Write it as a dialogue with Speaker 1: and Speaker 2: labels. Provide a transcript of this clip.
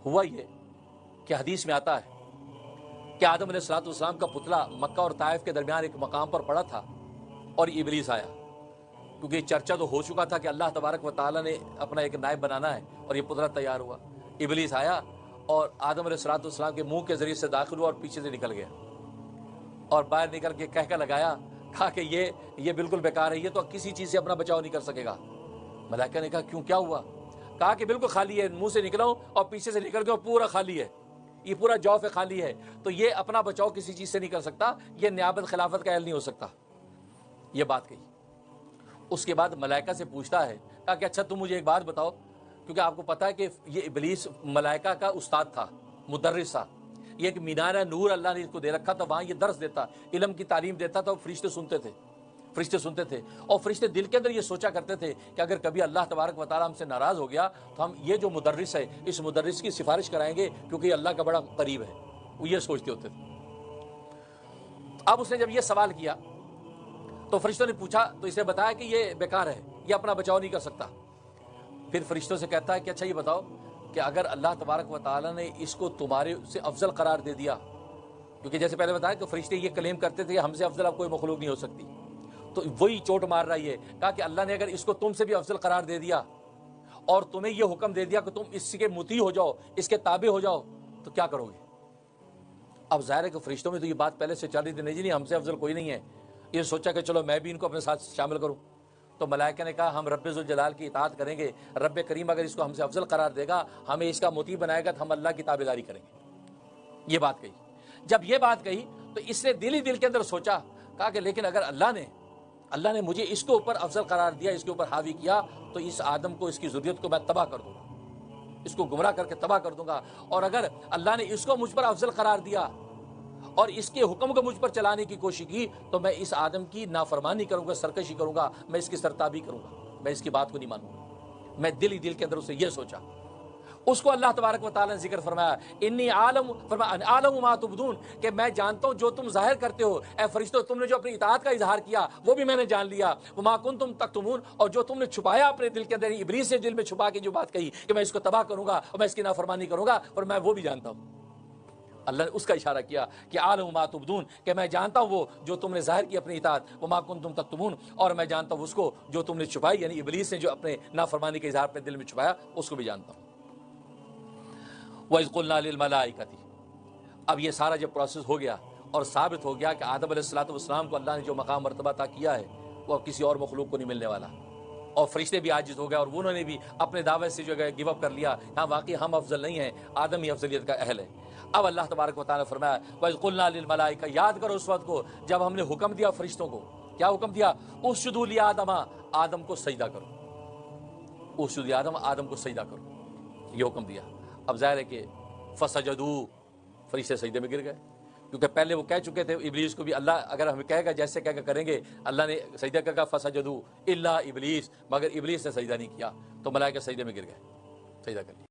Speaker 1: ہوا یہ کہ حدیث میں آتا ہے کہ آدم علیہ السلام کا پتلا مکہ اور طائف کے درمیان ایک مقام پر پڑا تھا اور ابلیس آیا، کیونکہ یہ چرچا تو ہو چکا تھا کہ اللہ تبارک و تعالیٰ نے اپنا ایک نائب بنانا ہے اور یہ پتلا تیار ہوا۔ ابلیس آیا اور آدم علیہ السلام کے منہ کے ذریعے سے داخل ہوا اور پیچھے سے نکل گیا، اور باہر نکل کے کہہ لگایا، کہا کہ یہ بالکل بیکار ہے، یہ تو کسی چیز سے اپنا بچاؤ نہیں کر سکے گا۔ ملائکہ نے کہا کیوں، کیا ہوا؟ کہا کہ بالکل خالی ہے، منہ سے نکلا ہوں اور پیچھے سے نکل گیا، پورا خالی ہے، یہ پورا جوف خالی ہے، تو یہ اپنا بچاؤ کسی چیز سے نہیں کر سکتا، یہ نیابت خلافت کا اہل نہیں ہو سکتا۔ یہ بات کہی۔ اس کے بعد ملائکہ سے پوچھتا ہے، کہا کہ اچھا تم مجھے ایک بات بتاؤ، کیونکہ آپ کو پتا ہے کہ یہ ابلیس ملائکہ کا استاد تھا، مدرس تھا، یہ ایک مینار نور اللہ نے اس کو دے رکھا تھا، وہاں یہ درس دیتا، علم کی تعلیم دیتا تھا، اور فرشتے سنتے تھے، اور فرشتے دل کے اندر یہ سوچا کرتے تھے کہ اگر کبھی اللہ تبارک و تعالیٰ ہم سے ناراض ہو گیا تو ہم یہ جو مدرس ہے اس مدرس کی سفارش کرائیں گے، کیونکہ یہ اللہ کا بڑا قریب ہے، وہ یہ سوچتے ہوتے تھے۔ اب اس نے جب یہ سوال کیا تو فرشتوں نے پوچھا تو اسے بتایا کہ یہ بیکار ہے، یہ اپنا بچاؤ نہیں کر سکتا۔ پھر فرشتوں سے کہتا ہے کہ اچھا یہ بتاؤ کہ اگر اللہ تبارک و تعالیٰ نے اس کو تمہارے سے افضل قرار دے دیا، کیونکہ جیسے پہلے بتایا کہ فرشتے یہ کلیم کرتے تھے کہ ہم سے افضل اب کوئی مخلوق نہیں ہو سکتی، تو وہی چوٹ مار رہا ہے، کہا کہ اللہ نے اگر اس کو تم سے بھی افضل قرار دے دیا اور تمہیں یہ حکم دے دیا کہ تم اس کے مطیع ہو جاؤ، اس کے تابع ہو جاؤ، تو کیا کرو گے؟ اب ظاہر ہے کہ فرشتوں میں تو یہ بات پہلے سے چل رہی تھی، نہیں جی ہم سے افضل کوئی نہیں ہے، یہ سوچا کہ چلو میں بھی ان کو اپنے ساتھ شامل کروں۔ تو ملائکہ نے کہا ہم رب ذوالجلال کی اطاعت کریں گے، رب کریم اگر اس کو ہم سے افضل قرار دے گا، ہمیں اس کا مطیع بنائے گا، تو ہم اللہ کی تابعداری کریں گے۔ یہ بات کہی۔ جب یہ بات کہی تو اس نے دل ہی دل کے اندر سوچا، کہا کہ لیکن اگر اللہ نے مجھے اس کے اوپر افضل قرار دیا، اس کے اوپر حاوی کیا، تو اس آدم کو، اس کی ذریت کو میں تباہ کر دوں گا، اس کو گمراہ کر کے تباہ کر دوں گا، اور اگر اللہ نے اس کو مجھ پر افضل قرار دیا اور اس کے حکم کو مجھ پر چلانے کی کوشش کی، تو میں اس آدم کی نافرمانی کروں گا، سرکشی کروں گا، میں اس کی سرتابی کروں گا، میں اس کی بات کو نہیں مانوں گا۔ میں دل ہی دل کے اندر اسے یہ سوچا۔ اس کو اللہ تبارک و تعالیٰ نے ذکر فرمایا، انی عالم ما تبدون، کہ میں جانتا ہوں جو تم ظاہر کرتے ہو، اے فرشتوں تم نے جو اپنی اطاعت کا اظہار کیا وہ بھی میں نے جان لیا، وما کنتم تکتمون، اور جو تم نے چھپایا اپنے دل کے اندر، ابلیس نے دل میں چھپا کے جو بات کہی کہ میں اس کو تباہ کروں گا اور میں اس کی نافرمانی کروں گا، اور میں وہ بھی جانتا ہوں۔ اللہ نے اس کا اشارہ کیا کہ عالم ما تبدون، کہ میں جانتا ہوں وہ جو تم نے ظاہر کی اپنی اطاعت، وما کنتم تکتمون، اور میں جانتا ہوں اس کو جو تم نے چھپائی، یعنی ابلیس نے جو اپنے نافرمانی کا اظہار اپنے دل میں چھپایا، اس کو بھی جانتا ہوں۔ وَإِذْ قُلْنَا لِلْمَلَائِكَةِ، اب یہ سارا جب پروسیس ہو گیا اور ثابت ہو گیا کہ آدم علیہ السلام کو اللہ نے جو مقام مرتبہ عطا کیا ہے وہ اب کسی اور مخلوق کو نہیں ملنے والا، اور فرشتے بھی عاجز ہو گئے اور انہوں نے بھی اپنے دعوے سے جو ہے گیو اپ کر لیا، ہاں واقعی ہم افضل نہیں ہیں، آدم ہی افضلیت کا اہل ہے۔ اب اللہ تبارک و تعالیٰ نے فرمایا وَإِذْ قُلْنَا لِلْمَلَائِكَةِ، یاد کرو اس وقت کو جب ہم نے حکم دیا فرشتوں کو، کیا حکم دیا؟ اسجدوا لآدم، آدم کو سجدہ کرو، اسجدوا لآدم، آدم کو سجدہ کرو، یہ حکم دیا۔ اب ظاہر ہے کہ فسجدوا، فرشتے سجدے میں گر گئے، کیونکہ پہلے وہ کہہ چکے تھے ابلیس کو بھی، اللہ اگر ہمیں کہے گا جیسے کہہ کے کریں گے، اللہ نے سجدہ کہا فسجدوا الا ابلیس، مگر ابلیس نے سجدہ نہیں کیا، تو ملائکہ سجدے میں گر گئے، سجدہ کر لیا۔